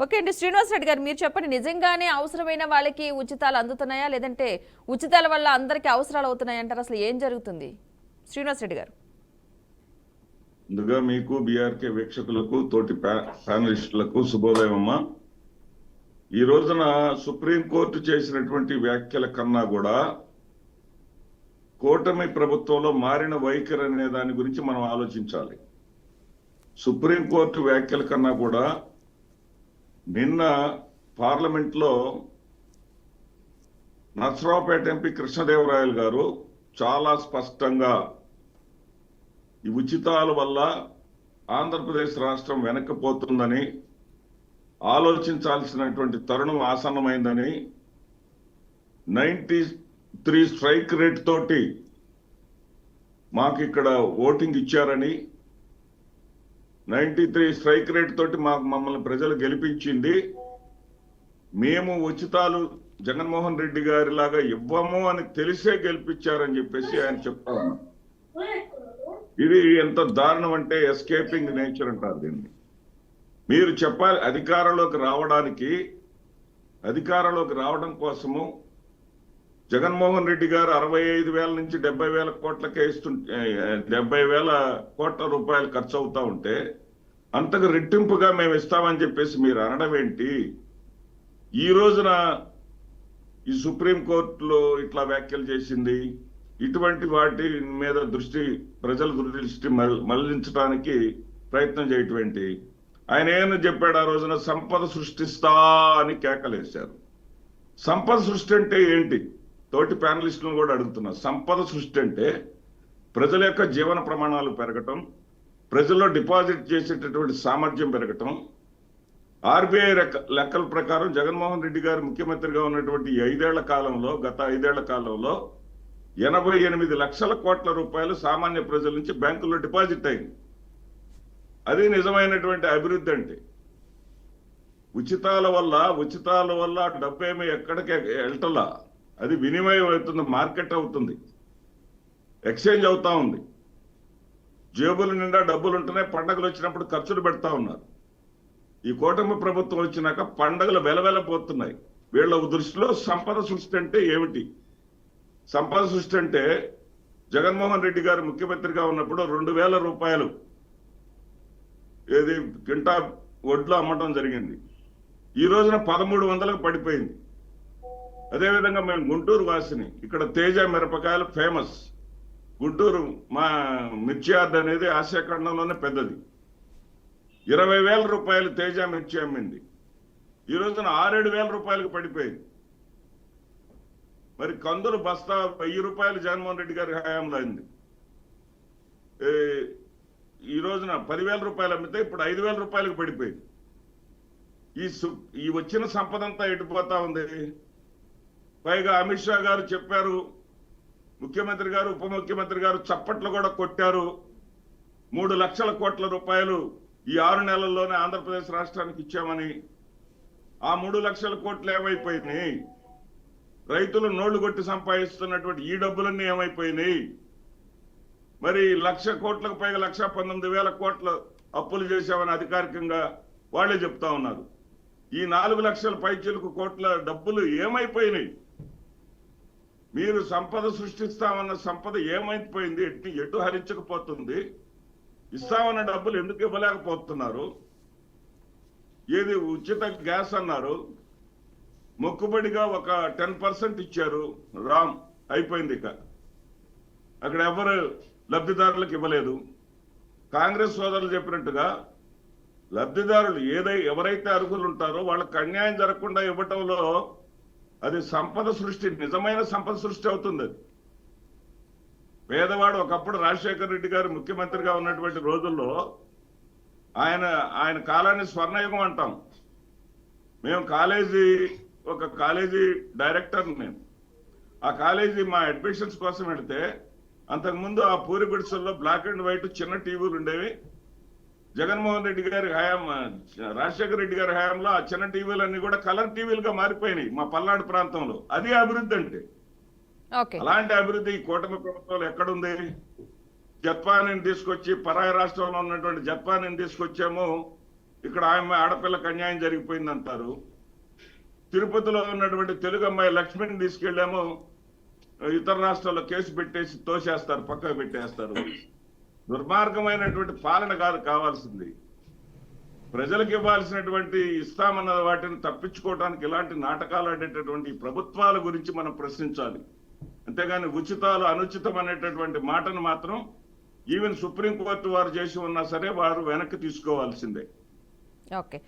Okay అండి. శ్రీనివాస్ రెడ్డి గారు, మీరు చెప్పండి, నిజంగానే అవసరమైన వాళ్ళకి ఉచితాలు అందుతున్నాయా, లేదంటే ఉచితాల వల్ల అందరికీ అవసరాలు అవుతున్నాయి అంటారు? అసలు ఏం జరుగుతుంది శ్రీనివాస్ రెడ్డి గారు? ముందుగా మీకు బీఆర్కే వీక్షకులకు తోటి ప్యానలిస్టులకు శుభోదయం అమ్మా. ఈ రోజున సుప్రీంకోర్టు చేసినటువంటి వ్యాఖ్యల కన్నా కూడా కూటమి ప్రభుత్వంలో మారిన వైఖరి అనే దాని గురించి మనం ఆలోచించాలి. సుప్రీంకోర్టు వ్యాఖ్యల కన్నా కూడా నిన్న పార్లమెంట్ లో నర్సరావుపేట ఎంపీ కృష్ణదేవరాయలు గారు చాలా స్పష్టంగా ఈ ఉచితాల వల్ల ఆంధ్రప్రదేశ్ రాష్ట్రం వెనక్కిపోతుందని, ఆలోచించాల్సినటువంటి తరుణం ఆసన్నమైందని, 93 స్ట్రైక్ రేట్ తోటి మాకు ఇక్కడ ఓటింగ్ ఇచ్చారని, 93 స్ట్రైక్ రేట్ తోటి మమ్మల్ని ప్రజలు గెలిపించింది, మేము ఉచితాలు జగన్మోహన్ రెడ్డి గారి లాగా ఇవ్వము అని తెలిసే గెలిపించారని చెప్పేసి ఆయన చెప్తా ఉన్నారు. ఇది ఎంత దారుణం అంటే ఎస్కేపింగ్ నేచర్ అంటారు దీన్ని. మీరు చెప్పాలి, అధికారంలోకి రావడం కోసము జగన్మోహన్ రెడ్డి గారు 65,000 నుంచి 70,000 కోట్లకే 70,000 కోట్ల రూపాయలు ఖర్చు అవుతా ఉంటే అంతకు రెట్టింపుగా మేము ఇస్తామని చెప్పేసి మీరు అనడం ఏంటి? ఈ రోజున ఈ సుప్రీంకోర్టులో ఇట్లా వ్యాఖ్యలు చేసింది, ఇటువంటి వాటి మీద ప్రజల దృష్టి మళ్లించడానికి ప్రయత్నం చేయటం ఏంటి? ఆయన ఏమని చెప్పాడు ఆ రోజున? సంపద సృష్టిస్తా అని కేకలేశారు. సంపద సృష్టి అంటే ఏంటి? తోటి ప్యానలిస్టులను కూడా అడుగుతున్నా. సంపద సృష్టి అంటే ప్రజల యొక్క జీవన ప్రమాణాలు పెరగటం, ప్రజల్లో డిపాజిట్ చేసేటటువంటి సామర్థ్యం పెరగటం. ఆర్బీఐ లెక్కల ప్రకారం జగన్మోహన్ రెడ్డి గారు ముఖ్యమంత్రిగా ఉన్నటువంటి గత 5 ఏళ్ల కాలంలో 88 లక్షల కోట్ల రూపాయలు సామాన్య ప్రజల నుంచి బ్యాంకుల్లో డిపాజిట్ అయింది. అది నిజమైనటువంటి అభివృద్ధి అంటే. ఉచితాల వల్ల డబ్బు ఏమి ఎక్కడికి వెళ్ళటలా, అది వినిమయం అవుతుంది, మార్కెట్ అవుతుంది, ఎక్స్చేంజ్ అవుతా ఉంది. జేబుల నిండా డబ్బులు ఉంటేనే పండగలు వచ్చినప్పుడు ఖర్చులు పెడతా ఉన్నారు. ఈ కూటమి ప్రభుత్వం వచ్చినాక పండగలు వెలవెలపోతున్నాయి. వీళ్ళ దృష్టిలో సంపద సృష్టి అంటే ఏమిటి? సంపద సృష్టి అంటే జగన్మోహన్ రెడ్డి గారు ముఖ్యమంత్రిగా ఉన్నప్పుడు 2,000 రూపాయలు ఏది కింటా వడ్లు అమ్మటం జరిగింది. ఈ రోజున 1,300లకు పడిపోయింది. అదేవిధంగా మేము గుంటూరు వాసిని, ఇక్కడ తేజ మిరపకాయలు ఫేమస్. గుంటూరు మా మిర్చి యార్డ్ అనేది ఆసియా ఖండంలోనే పెద్దది. 20,000 రూపాయలు తేజ మిర్చి అమ్మింది. ఈ రోజున 6,000-7,000 రూపాయలకు పడిపోయింది. మరి కందులు బస్తా 1,000 రూపాయలు జగన్మోహన్ రెడ్డి గారి హయాంలో అయింది. ఈ రోజున 10,000 రూపాయలు అమ్మితే ఇప్పుడు 5,000 రూపాయలకు పడిపోయింది. ఈ వచ్చిన సంపద అంతా ఎటుపోతా ఉంది. పైగా అమిత్ షా గారు చెప్పారు, ముఖ్యమంత్రి గారు ఉప ముఖ్యమంత్రి గారు చప్పట్లు కూడా కొట్టారు, 3 లక్షల కోట్ల రూపాయలు ఈ 6 నెలల్లోనే ఆంధ్రప్రదేశ్ రాష్ట్రానికి ఇచ్చామని. ఆ 3 లక్షల కోట్లు ఏమైపోయినాయి? రైతులు నోళ్లు కొట్టి సంపాదిస్తున్నటువంటి ఈ డబ్బులన్నీ ఏమైపోయినాయి? మరి 1,00,000 కోట్లకు పైగా 1,19,000 కోట్ల అప్పులు చేశామని అధికారికంగా వాళ్ళే చెప్తా ఉన్నారు. ఈ 4 లక్షల పైచిలకు కోట్ల డబ్బులు ఏమైపోయినాయి? మీరు సంపద సృష్టిస్తామన్న సంపద ఏమైపోయింది? ఎటు హరించకపోతుంది? ఇస్తామన్న డబ్బులు ఎందుకు ఇవ్వలేకపోతున్నారు? ఏది ఉచిత గ్యాస్ అన్నారు, మొక్కుబడిగా ఒక 10% ఇచ్చారు, రామ్ అయిపోయింది. ఇక అక్కడ ఎవరు లబ్ధిదారులకు ఇవ్వలేదు. కాంగ్రెస్ సోదరులు చెప్పినట్టుగా లబ్ధిదారులు ఎవరైతే అర్హులు ఉంటారో వాళ్ళకి అన్యాయం జరగకుండా ఇవ్వటంలో అది సంపద సృష్టి, నిజమైన సంపద సృష్టి అవుతుంది. అది పేదవాడు ఒకప్పుడు రాజశేఖర రెడ్డి గారు ముఖ్యమంత్రిగా ఉన్నటువంటి రోజుల్లో ఆయన కాలాన్ని స్వర్ణయుగం అంటాం. మేము ఒక కాలేజీ డైరెక్టర్, నేను ఆ కాలేజీ మా అడ్మిషన్స్ కోసం వెళితే అంతకుముందు ఆ పూరి గుడిసెల్లో బ్లాక్ అండ్ వైట్ చిన్న టీవీలు ఉండేవి. జగన్మోహన్ రెడ్డి గారి రాజశేఖర రెడ్డి గారి హయాంలో ఆ చిన్న టీవీలన్నీ కూడా కలర్ టీవీలుగా మారిపోయినాయి మా పల్నాడు ప్రాంతంలో. అది అభివృద్ధి అంటే. అలాంటి అభివృద్ధి ఈ కూటమి ప్రభుత్వాలు ఎక్కడుంది? జపాన్ తీసుకొచ్చి, పరాయి రాష్ట్రంలో ఉన్నటువంటి జపాన్ తీసుకొచ్చాము, ఇక్కడ ఆమె ఆడపిల్లకి అన్యాయం జరిగిపోయింది అంటారు. తిరుపతిలో ఉన్నటువంటి తెలుగు అమ్మాయి లక్ష్మిని తీసుకెళ్ళామో ఇతర రాష్ట్రాల్లో కేసు పెట్టేసి తోసేస్తారు, పక్కకు పెట్టేస్తారు. దుర్మార్గమైనటువంటి పాలన కావాల్సింది. ప్రజలకు ఇవ్వాల్సినటువంటి ఇస్తామన్న వాటిని తప్పించుకోవడానికి ఇలాంటి నాటకాలు ఆడేటటువంటి ప్రభుత్వాల గురించి మనం ప్రశ్నించాలి. అంతేగాని ఉచితాలు అనుచితం అనేటటువంటి మాటను మాత్రం ఈవెన్ సుప్రీంకోర్టు వారు చేసి ఉన్నా సరే వారు వెనక్కి తీసుకోవాల్సిందే. ఓకే.